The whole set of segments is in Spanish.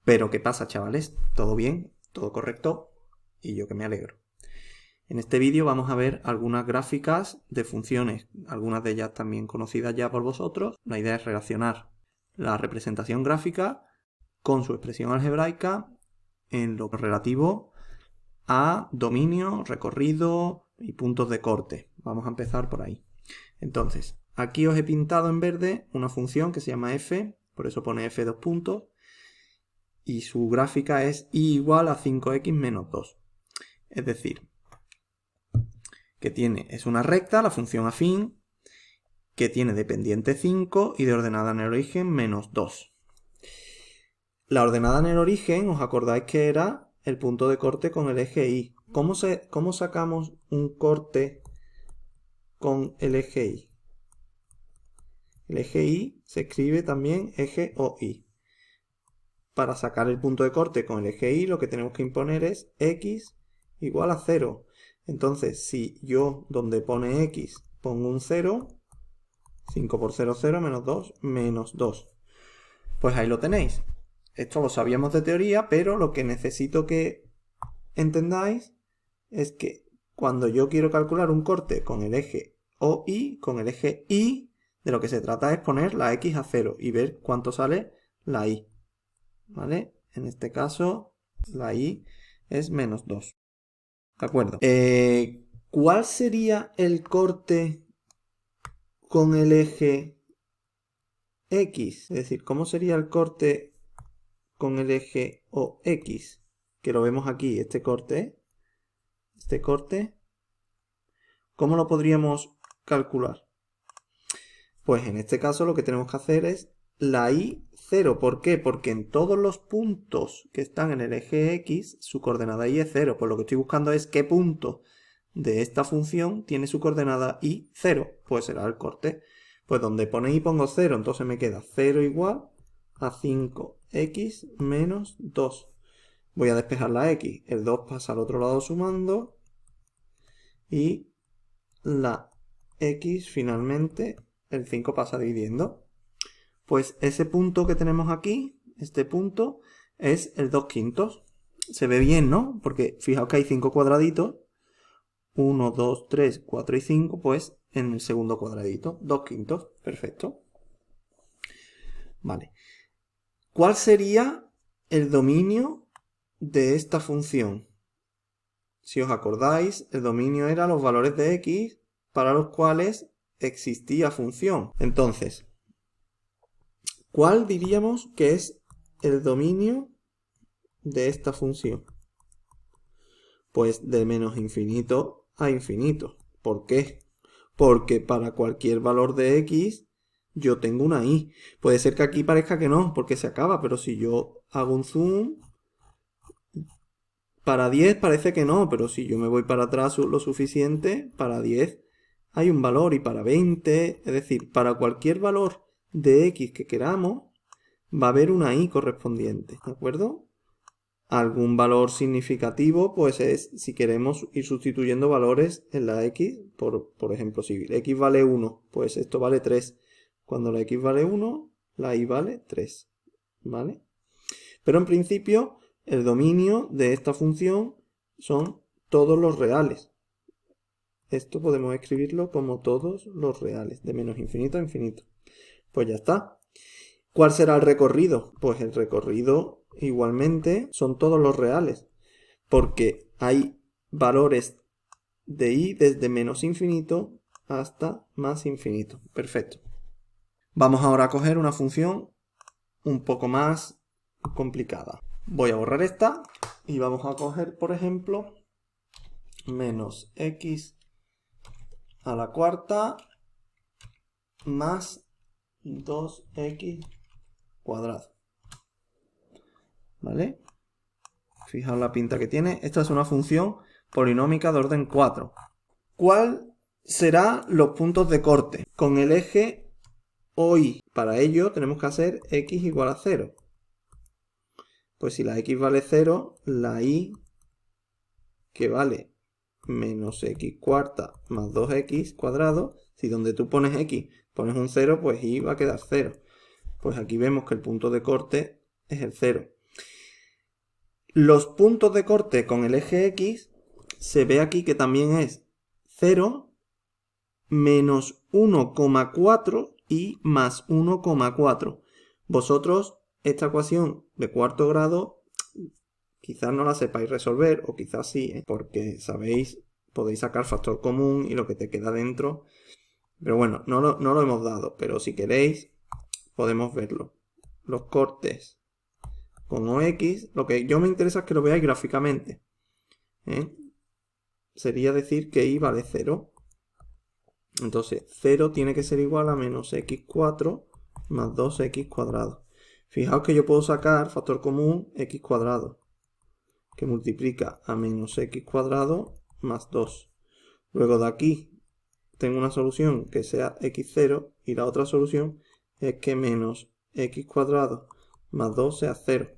Pero ¿qué pasa, chavales? ¿Todo bien? ¿Todo correcto? Y yo que me alegro. En este vídeo vamos a ver algunas gráficas de funciones, algunas de ellas también conocidas ya por vosotros. La idea es relacionar la representación gráfica con su expresión algebraica en lo relativo a dominio, recorrido y puntos de corte. Vamos a empezar por ahí. Entonces, aquí os he pintado en verde una función que se llama f, por eso pone f dos puntos, y su gráfica es y igual a 5x menos 2. Es decir, que es una recta, la función afín, que tiene de pendiente 5 y de ordenada en el origen menos 2. La ordenada en el origen, ¿os acordáis que era el punto de corte con el eje Y? ¿Cómo sacamos un corte con el eje Y? El eje Y se escribe también eje OY. Para sacar el punto de corte con el eje Y, lo que tenemos que imponer es x igual a 0. Entonces, si yo donde pone x pongo un 0, 5 por 0, 0, menos 2, menos 2. Pues ahí lo tenéis. Esto lo sabíamos de teoría, pero lo que necesito que entendáis es que cuando yo quiero calcular un corte con el eje OY, con el eje Y, de lo que se trata es poner la x a 0 y ver cuánto sale la Y. ¿Vale? En este caso, la Y es menos 2. ¿De acuerdo? ¿Cuál sería el corte con el eje X? Es decir, ¿cómo sería el corte con el eje OX? Que lo vemos aquí, este corte. ¿Cómo lo podríamos calcular? Pues en este caso lo que tenemos que hacer es la Y 0. ¿Por qué? Porque en todos los puntos que están en el eje X, su coordenada Y es 0. Pues lo que estoy buscando es qué punto de esta función tiene su coordenada Y 0. Pues será el corte. Pues donde pone Y pongo 0, entonces me queda 0 igual a 5x menos 2. Voy a despejar la X. El 2 pasa al otro lado sumando. Y la X finalmente, el 5 pasa dividiendo. Pues ese punto que tenemos aquí, este punto, es el 2/5. Se ve bien, ¿no? Porque fijaos que hay 5 cuadraditos. 1, 2, 3, 4 y 5, pues en el segundo cuadradito. 2/5. Perfecto. Vale. ¿Cuál sería el dominio de esta función? Si os acordáis, el dominio era los valores de x para los cuales existía función. Entonces, ¿cuál diríamos que es el dominio de esta función? Pues de menos infinito a infinito. ¿Por qué? Porque para cualquier valor de x yo tengo una y. Puede ser que aquí parezca que no, porque se acaba, pero si yo hago un zoom, para 10 parece que no, pero si yo me voy para atrás lo suficiente, para 10 hay un valor y para 20, es decir, para cualquier valor de x que queramos, va a haber una y correspondiente, ¿de acuerdo? Algún valor significativo, pues es si queremos ir sustituyendo valores en la x, por ejemplo, si x vale 1, pues esto vale 3. Cuando la x vale 1, la y vale 3, ¿vale? Pero en principio, el dominio de esta función son todos los reales. Esto podemos escribirlo como todos los reales, de menos infinito a infinito. Pues ya está. ¿Cuál será el recorrido? Pues el recorrido igualmente son todos los reales, porque hay valores de y desde menos infinito hasta más infinito. Perfecto. Vamos ahora a coger una función un poco más complicada. Voy a borrar esta y vamos a coger, por ejemplo, menos x a la cuarta más 2x cuadrado. ¿Vale? Fijaos la pinta que tiene. Esta es una función polinómica de orden 4. ¿Cuál será los puntos de corte? Con el eje OY. Para ello tenemos que hacer x igual a 0. Pues si la x vale 0, la y, que vale menos x cuarta más 2x cuadrado, si donde tú pones x pones un 0, pues y va a quedar 0. Pues aquí vemos que el punto de corte es el 0. Los puntos de corte con el eje X, se ve aquí que también es 0, menos 1,4 y más 1,4. Vosotros esta ecuación de cuarto grado quizás no la sepáis resolver, o quizás sí, porque sabéis, podéis sacar factor común y lo que te queda dentro. Pero bueno, no lo hemos dado, pero si queréis podemos verlo. Los cortes con OX, lo que yo me interesa es que lo veáis gráficamente. Sería decir que Y vale 0. Entonces 0 tiene que ser igual a menos x4 más 2x cuadrado. Fijaos que yo puedo sacar factor común x cuadrado, que multiplica a menos x cuadrado más 2. Luego de aquí tengo una solución que sea x0 y la otra solución es que menos x cuadrado más 2 sea 0.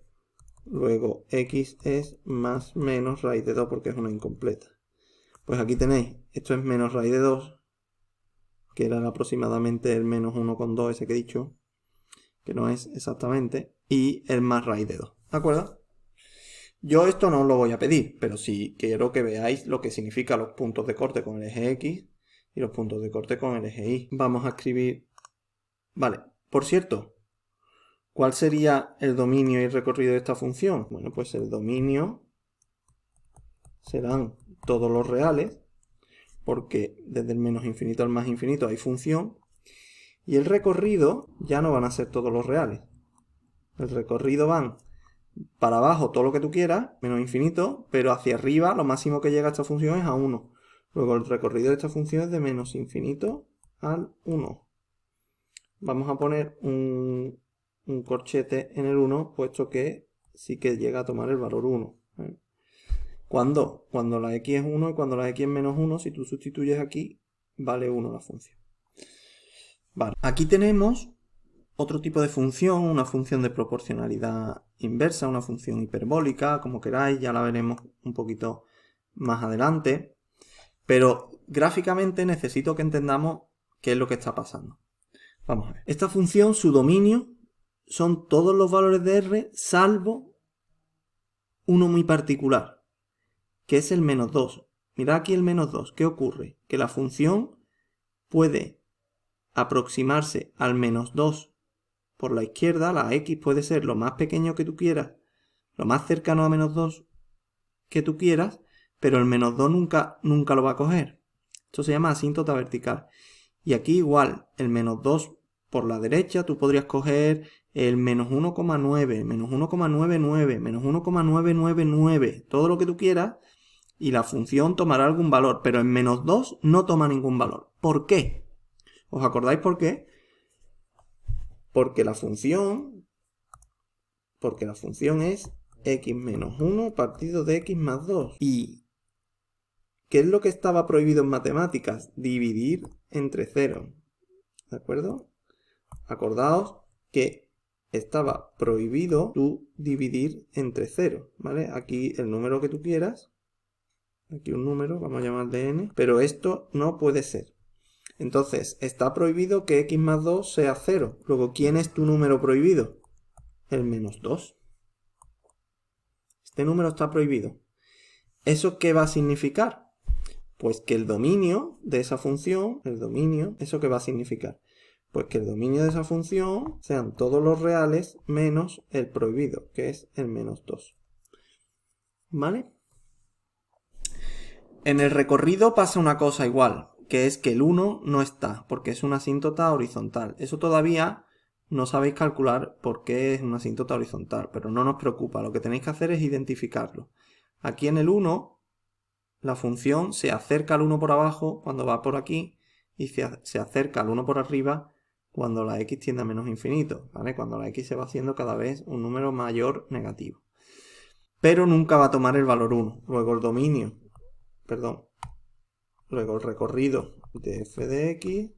Luego x es más menos raíz de 2 porque es una incompleta. Pues aquí tenéis, esto es menos raíz de 2, que era aproximadamente el menos 1,2 ese que he dicho, que no es exactamente, y el más raíz de 2. ¿De acuerdo? Yo esto no os lo voy a pedir, pero sí quiero que veáis lo que significa los puntos de corte con el eje X y los puntos de corte con el eje Y. Vamos a escribir... Vale, por cierto, ¿cuál sería el dominio y el recorrido de esta función? Bueno, pues el dominio serán todos los reales, porque desde el menos infinito al más infinito hay función, y el recorrido ya no van a ser todos los reales. El recorrido van para abajo todo lo que tú quieras, menos infinito, pero hacia arriba lo máximo que llega a esta función es a 1. Luego el recorrido de esta función es de menos infinito al 1. Vamos a poner un corchete en el 1, puesto que sí que llega a tomar el valor 1. ¿Cuándo? Cuando la x es 1 y cuando la x es menos 1, si tú sustituyes aquí, vale 1 la función. Vale, aquí tenemos otro tipo de función, una función de proporcionalidad inversa, una función hiperbólica, como queráis, ya la veremos un poquito más adelante. Pero gráficamente necesito que entendamos qué es lo que está pasando. Vamos a ver. Esta función, su dominio, son todos los valores de R, salvo uno muy particular, que es el menos 2. Mirad aquí el menos 2. ¿Qué ocurre? Que la función puede aproximarse al menos 2 por la izquierda, la x puede ser lo más pequeño que tú quieras, lo más cercano a menos 2 que tú quieras, pero el menos 2 nunca lo va a coger. Esto se llama asíntota vertical. Y aquí igual, el menos 2 por la derecha, tú podrías coger el menos 1,9, menos 1,99, menos 1,999, todo lo que tú quieras, y la función tomará algún valor, pero en menos 2 no toma ningún valor. ¿Por qué? ¿Os acordáis por qué? Porque la función es x menos 1 partido de x más 2. ¿Y qué es lo que estaba prohibido en matemáticas? Dividir entre 0. ¿De acuerdo? Acordaos que estaba prohibido tú dividir entre 0. ¿Vale? Aquí el número que tú quieras. Aquí un número, vamos a llamarle n. Pero esto no puede ser. Entonces, está prohibido que x más 2 sea 0. Luego, ¿quién es tu número prohibido? El menos 2. Este número está prohibido. ¿Eso qué va a significar? Pues que el dominio de esa función, ¿eso qué va a significar? Pues que el dominio de esa función sean todos los reales menos el prohibido, que es el menos 2. ¿Vale? En el recorrido pasa una cosa igual, que es que el 1 no está, porque es una asíntota horizontal. Eso todavía no sabéis calcular por qué es una asíntota horizontal, pero no nos preocupa. Lo que tenéis que hacer es identificarlo. Aquí en el 1, la función se acerca al 1 por abajo cuando va por aquí y se acerca al 1 por arriba cuando la x tiende a menos infinito, ¿vale? Cuando la x se va haciendo cada vez un número mayor negativo. Pero nunca va a tomar el valor 1. Luego el recorrido de f de x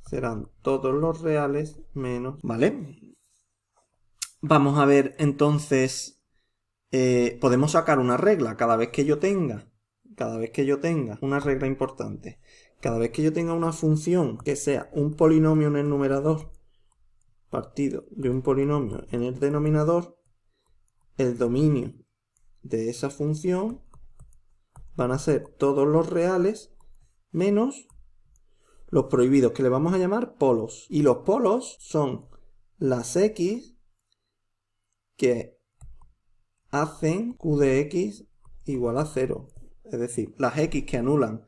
serán todos los reales menos, ¿vale? Vamos a ver entonces, podemos sacar una regla cada vez que yo tenga una regla importante. Cada vez que yo tenga una función que sea un polinomio en el numerador partido de un polinomio en el denominador, el dominio de esa función van a ser todos los reales menos los prohibidos, que le vamos a llamar polos. Y los polos son las x que hacen q de x igual a 0. Es decir, las x que anulan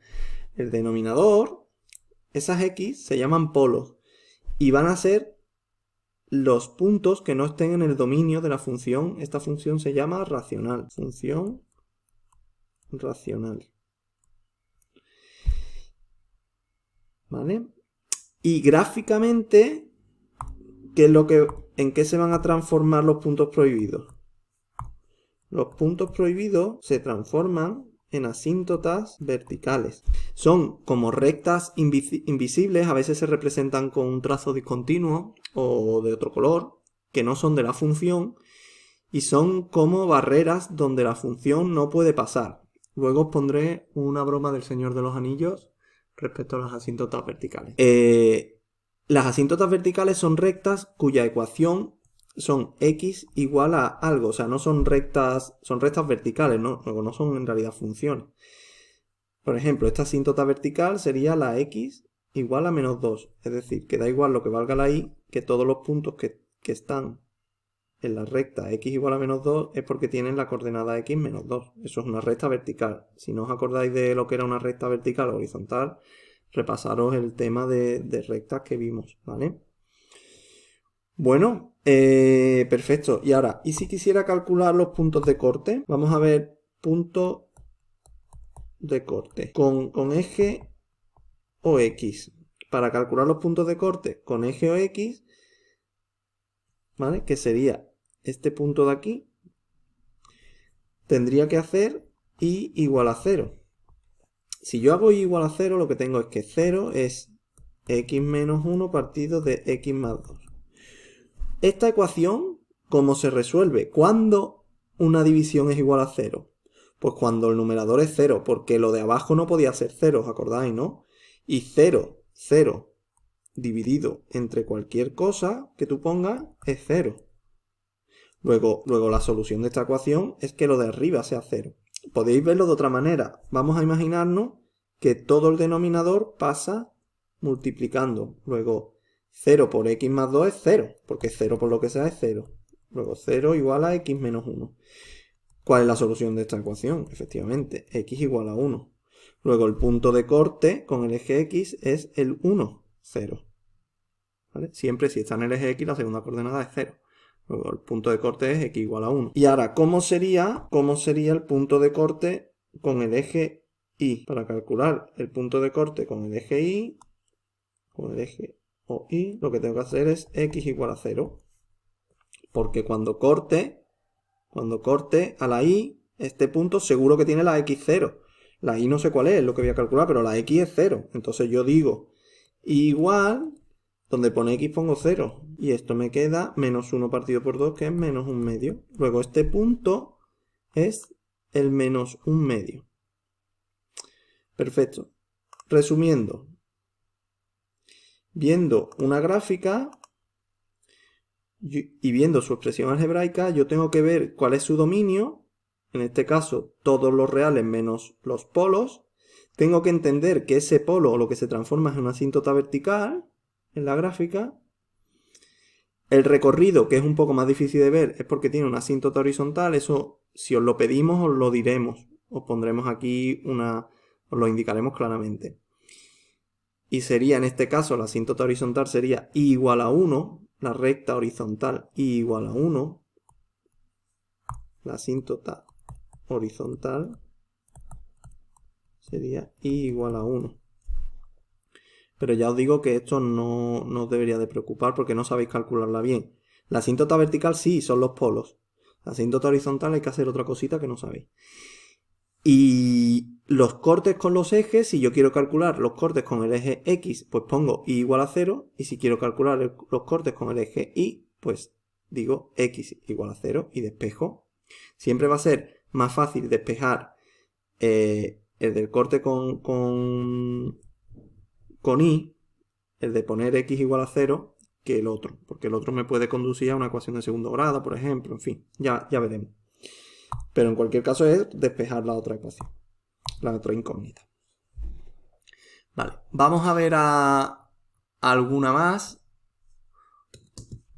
el denominador, esas x se llaman polos y van a ser los puntos que no estén en el dominio de la función. Esta función se llama racional. Función racional. ¿Vale? Y gráficamente, ¿en qué se van a transformar los puntos prohibidos? Los puntos prohibidos se transforman en asíntotas verticales. Son como rectas invisibles, a veces se representan con un trazo discontinuo o de otro color, que no son de la función, y son como barreras donde la función no puede pasar. Luego os pondré una broma del Señor de los Anillos respecto a las asíntotas verticales. Las asíntotas verticales son rectas cuya ecuación son x igual a algo, o sea, no son rectas, son rectas verticales, ¿no? No son en realidad funciones. Por ejemplo, esta asíntota vertical sería la x igual a menos 2, es decir, que da igual lo que valga la y, que todos los puntos que están en la recta x igual a menos 2 es porque tienen la coordenada x menos 2. Eso es una recta vertical. Si no os acordáis de lo que era una recta vertical o horizontal, repasaros el tema de rectas que vimos, ¿vale? Bueno, perfecto. Y ahora, ¿y si quisiera calcular los puntos de corte? Vamos a ver punto de corte con eje o x. Para calcular los puntos de corte con eje o x, ¿vale? Que sería este punto de aquí, tendría que hacer y igual a 0. Si yo hago y igual a 0, lo que tengo es que 0 es x menos 1 partido de x más 2. Esta ecuación, ¿cómo se resuelve? ¿Cuándo una división es igual a 0? Pues cuando el numerador es 0, porque lo de abajo no podía ser 0, ¿os acordáis, no? Y 0 dividido entre cualquier cosa que tú pongas es 0. Luego la solución de esta ecuación es que lo de arriba sea 0. Podéis verlo de otra manera. Vamos a imaginarnos que todo el denominador pasa multiplicando. Luego 0 por x más 2 es 0, porque 0 por lo que sea es 0. Luego 0 igual a x menos 1. ¿Cuál es la solución de esta ecuación? Efectivamente, x igual a 1. Luego el punto de corte con el eje x es el 1, 0. ¿Vale? Siempre si está en el eje x la segunda coordenada es 0. Luego el punto de corte es x igual a 1. Y ahora, ¿cómo sería el punto de corte con el eje y? Para calcular el punto de corte con el eje y, con el eje o y, lo que tengo que hacer es x igual a 0. Porque cuando corte a la y, este punto seguro que tiene la x 0. La y no sé cuál es lo que voy a calcular, pero la x es 0. Entonces yo digo igual, donde pone x pongo 0. Y esto me queda menos 1 partido por 2, que es menos 1 medio. Luego este punto es el menos 1 medio. Perfecto. Resumiendo, viendo una gráfica y viendo su expresión algebraica, yo tengo que ver cuál es su dominio. En este caso, todos los reales menos los polos. Tengo que entender que ese polo, lo que se transforma, es una asíntota vertical en la gráfica. El recorrido, que es un poco más difícil de ver, es porque tiene una asíntota horizontal. Eso, si os lo pedimos, os lo diremos. Os pondremos aquí os lo indicaremos claramente. Y sería, en este caso, la asíntota horizontal sería y igual a 1. La recta horizontal y igual a 1. La asíntota horizontal sería y igual a 1. Pero ya os digo que esto no os debería de preocupar porque no sabéis calcularla bien. La asíntota vertical sí, son los polos. La asíntota horizontal hay que hacer otra cosita que no sabéis. Y los cortes con los ejes, si yo quiero calcular los cortes con el eje X, pues pongo y igual a 0. Y si quiero calcular los cortes con el eje Y, pues digo X igual a 0 y despejo. Siempre va a ser más fácil despejar el del corte con Y, el de poner x igual a 0, que el otro. Porque el otro me puede conducir a una ecuación de segundo grado, por ejemplo. En fin, ya veremos. Pero en cualquier caso es despejar la otra ecuación, la otra incógnita. Vale, vamos a ver alguna más.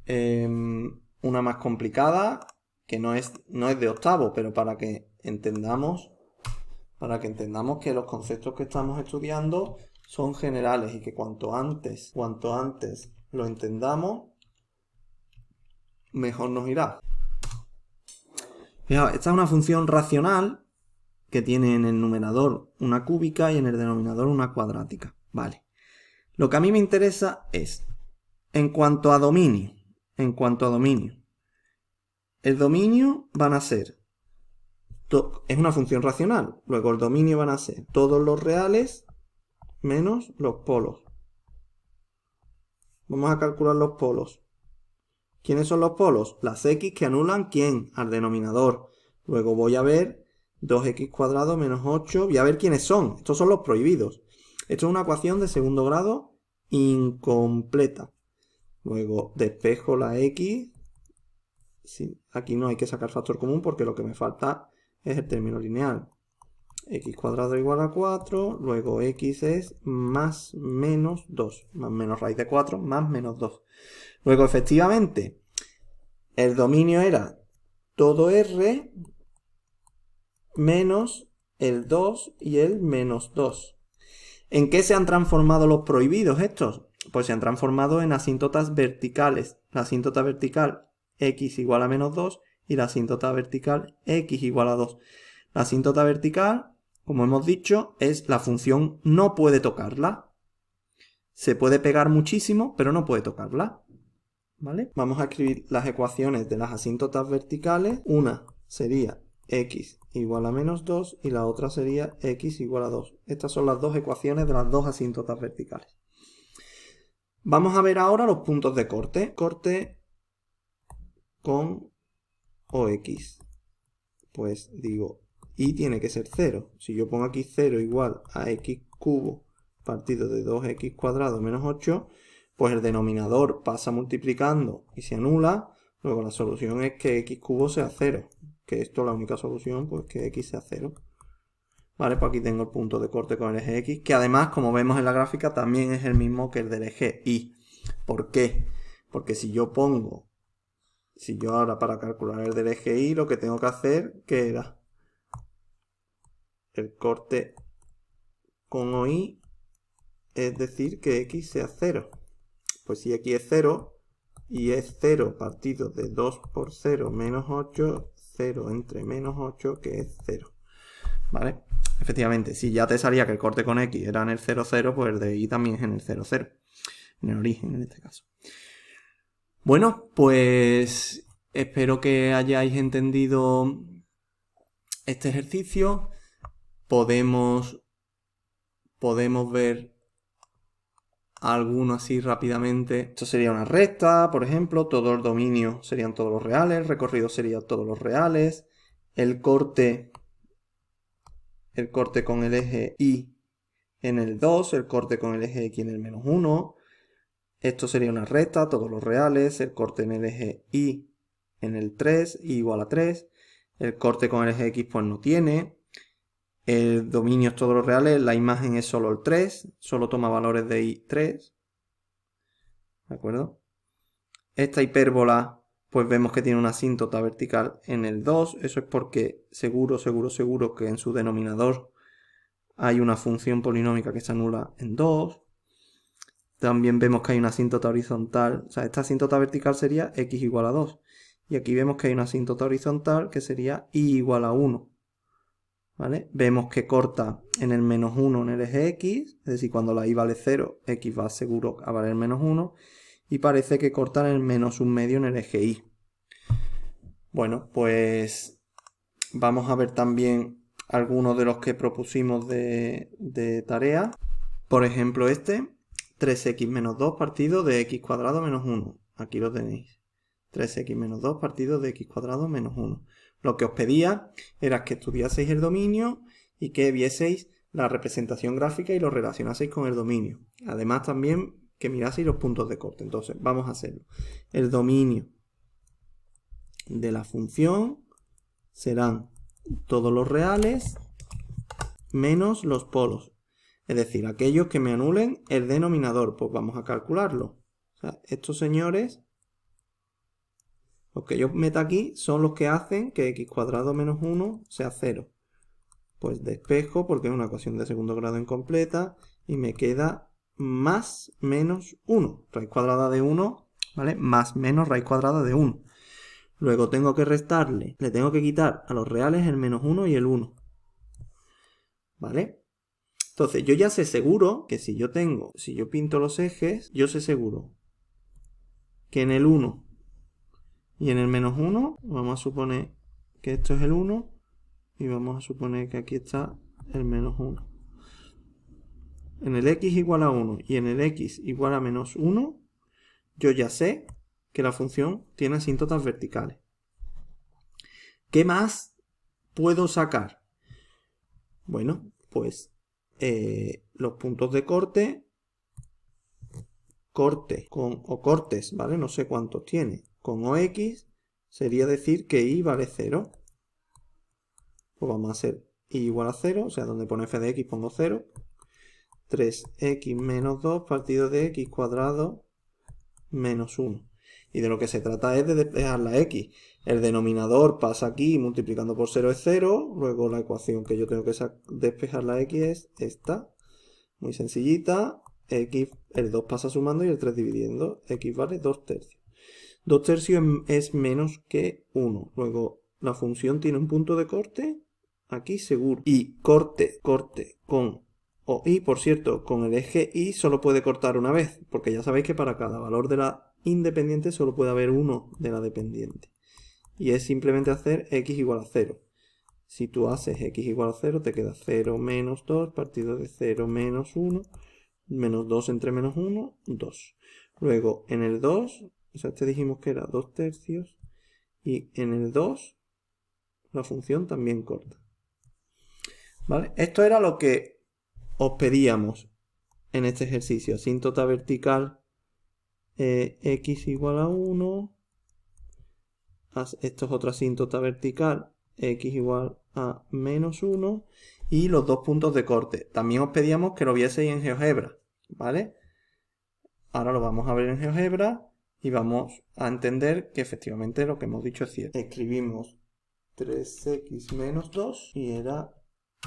Una más complicada, que no es de octavo, pero para que entendamos que los conceptos que estamos estudiando son generales y que cuanto antes lo entendamos, mejor nos irá. Fijaos, esta es una función racional que tiene en el numerador una cúbica y en el denominador una cuadrática. Vale. Lo que a mí me interesa es, en cuanto a dominio, el dominio van a ser, es una función racional, luego el dominio van a ser todos los reales menos los polos. Vamos a calcular los polos. ¿Quiénes son los polos? Las x que anulan, ¿quién? Al denominador. Luego voy a ver 2x² menos 8. Voy a ver quiénes son. Estos son los prohibidos. Esto es una ecuación de segundo grado incompleta. Luego despejo la x. Sí, aquí no hay que sacar factor común porque lo que me falta es el término lineal. x² igual a 4. Luego x es más menos 2. Más menos raíz de 4 más menos 2. Luego, efectivamente, el dominio era todo R menos el 2 y el menos 2. ¿En qué se han transformado los prohibidos estos? Pues se han transformado en asíntotas verticales. La asíntota vertical x igual a menos 2 y la asíntota vertical x igual a 2. La asíntota vertical, como hemos dicho, es la función no puede tocarla. Se puede pegar muchísimo, pero no puede tocarla. ¿Vale? Vamos a escribir las ecuaciones de las asíntotas verticales. Una sería x igual a menos 2 y la otra sería x igual a 2. Estas son las dos ecuaciones de las dos asíntotas verticales. Vamos a ver ahora los puntos de corte. Corte con OX. Pues digo, y tiene que ser 0. Si yo pongo aquí 0 igual a x³ partido de 2x² menos 8, pues el denominador pasa multiplicando y se anula. Luego la solución es que x³ sea 0. Que esto es la única solución, pues que x sea 0. Vale, pues aquí tengo el punto de corte con el eje x, que además, como vemos en la gráfica, también es el mismo que el del eje y. ¿Por qué? Porque si yo ahora para calcular el del eje y, lo que tengo que hacer, ¿qué era? El corte con OY, es decir, que x sea 0. Pues si aquí es 0 y es 0 partido de 2 por 0 menos 8, 0 entre menos 8, que es 0. ¿Vale? Efectivamente, si ya te salía que el corte con x era en el 0, 0, pues el de y también es en el 0, 0. En el origen, en este caso. Bueno, pues espero que hayáis entendido este ejercicio. Podemos ver alguno así rápidamente. Esto sería una recta, por ejemplo. Todo el dominio serían todos los reales. El recorrido sería todos los reales. El corte con el eje y en el 2. El corte con el eje x en el menos 1. Esto sería una recta, todos los reales. El corte en el eje y en el 3, y igual a 3. El corte con el eje x pues no tiene. El dominio es todos los reales, la imagen es solo el 3, solo toma valores de y 3. ¿De acuerdo? Esta hipérbola, pues vemos que tiene una asíntota vertical en el 2. Eso es porque seguro que en su denominador hay una función polinómica que se anula en 2. También vemos que hay una asíntota horizontal. O sea, esta asíntota vertical sería x igual a 2. Y aquí vemos que hay una asíntota horizontal que sería y igual a 1. ¿Vale? Vemos que corta en el menos 1 en el eje x, es decir, cuando la y vale 0, x va seguro a valer menos 1, y parece que corta en el menos 1/2 en el eje y. Bueno, pues vamos a ver también algunos de los que propusimos de tarea. Por ejemplo, 3x menos 2 partido de x² menos 1. Aquí lo tenéis. 3x menos 2 partido de x² menos 1. Lo que os pedía era que estudiaseis el dominio y que vieseis la representación gráfica y lo relacionaseis con el dominio. Además también que miraseis los puntos de corte. Entonces vamos a hacerlo. El dominio de la función serán todos los reales menos los polos. Es decir, aquellos que me anulen el denominador. Pues vamos a calcularlo. O sea, estos señores, los que yo meta aquí, son los que hacen que x cuadrado menos 1 sea 0. Pues despejo porque es una ecuación de segundo grado incompleta y me queda más menos 1. Raíz cuadrada de 1, ¿vale? Más menos raíz cuadrada de 1. Luego tengo que restarle, le tengo que quitar a los reales el menos 1 y el 1. ¿Vale? Entonces yo ya sé seguro que si yo pinto los ejes, yo sé seguro que en el 1 y en el menos 1, vamos a suponer que esto es el 1 y vamos a suponer que aquí está el menos 1. En el x igual a 1 y en el x igual a menos 1, yo ya sé que la función tiene asíntotas verticales. ¿Qué más puedo sacar? Bueno, pues los puntos de corte o cortes, ¿vale? No sé cuántos tiene. Con OX sería decir que Y vale 0. Pues vamos a hacer Y igual a 0, o sea, donde pone f de x pongo 0. 3x menos 2 partido de x cuadrado menos 1. Y de lo que se trata es de despejar la x. El denominador pasa aquí multiplicando por 0 es 0. Luego la ecuación que yo tengo que despejar la x es esta. Muy sencillita. X, el 2 pasa sumando y el 3 dividiendo. X vale 2 tercios. 2 tercios es menos que 1. Luego la función tiene un punto de corte. Aquí seguro. Y corte con y, por cierto, con el eje Y solo puede cortar una vez, porque ya sabéis que para cada valor de la independiente solo puede haber uno de la dependiente. Y es simplemente hacer x igual a 0. Si tú haces x igual a 0, te queda 0 menos 2 partido de 0 menos 1, menos 2 entre menos 1, 2. Luego, en el 2, o sea, este dijimos que era 2 tercios, y en el 2, la función también corta. ¿Vale? Esto era lo que os pedíamos en este ejercicio. Asíntota vertical x igual a 1. Esto es otra asíntota vertical x igual a menos 1. Y los dos puntos de corte. También os pedíamos que lo vieseis en GeoGebra. ¿Vale? Ahora lo vamos a ver en GeoGebra y vamos a entender que efectivamente lo que hemos dicho es cierto. Escribimos 3x menos 2 y era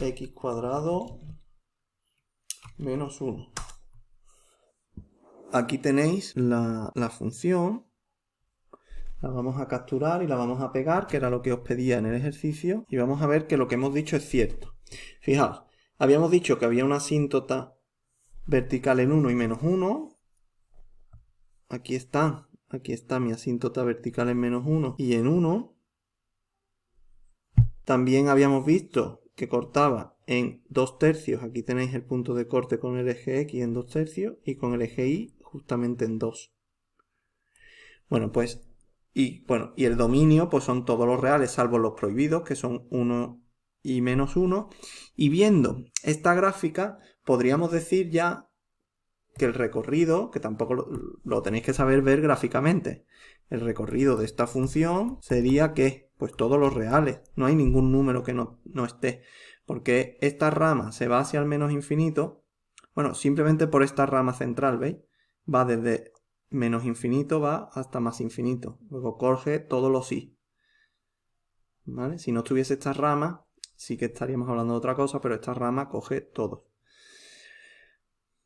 x cuadrado menos 1. Aquí tenéis la función. La vamos a capturar y la vamos a pegar, que era lo que os pedía en el ejercicio. Y vamos a ver que lo que hemos dicho es cierto. Fijaos, habíamos dicho que había una asíntota vertical en 1 y menos 1. Aquí está mi asíntota vertical en menos 1 y en 1. También habíamos visto que cortaba en 2 tercios. Aquí tenéis el punto de corte con el eje X en 2 tercios y con el eje Y justamente en 2. Bueno, pues, y el dominio pues son todos los reales salvo los prohibidos, que son 1 y menos 1. Y viendo esta gráfica, podríamos decir ya que el recorrido, que tampoco lo tenéis que saber ver gráficamente, el recorrido de esta función sería que, pues todos los reales, no hay ningún número que no esté, porque esta rama se va hacia el menos infinito, bueno, simplemente por esta rama central, ¿veis? Va desde menos infinito, va hasta más infinito, luego coge todos los y, ¿vale? Si no estuviese esta rama, sí que estaríamos hablando de otra cosa, pero esta rama coge todo.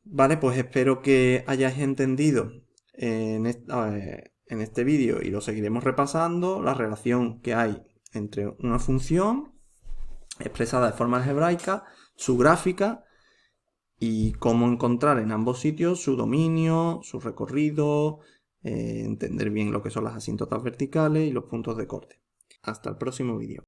Vale, pues espero que hayáis entendido en este vídeo, y lo seguiremos repasando, la relación que hay entre una función expresada de forma algebraica, su gráfica y cómo encontrar en ambos sitios su dominio, su recorrido, entender bien lo que son las asíntotas verticales y los puntos de corte. Hasta el próximo vídeo.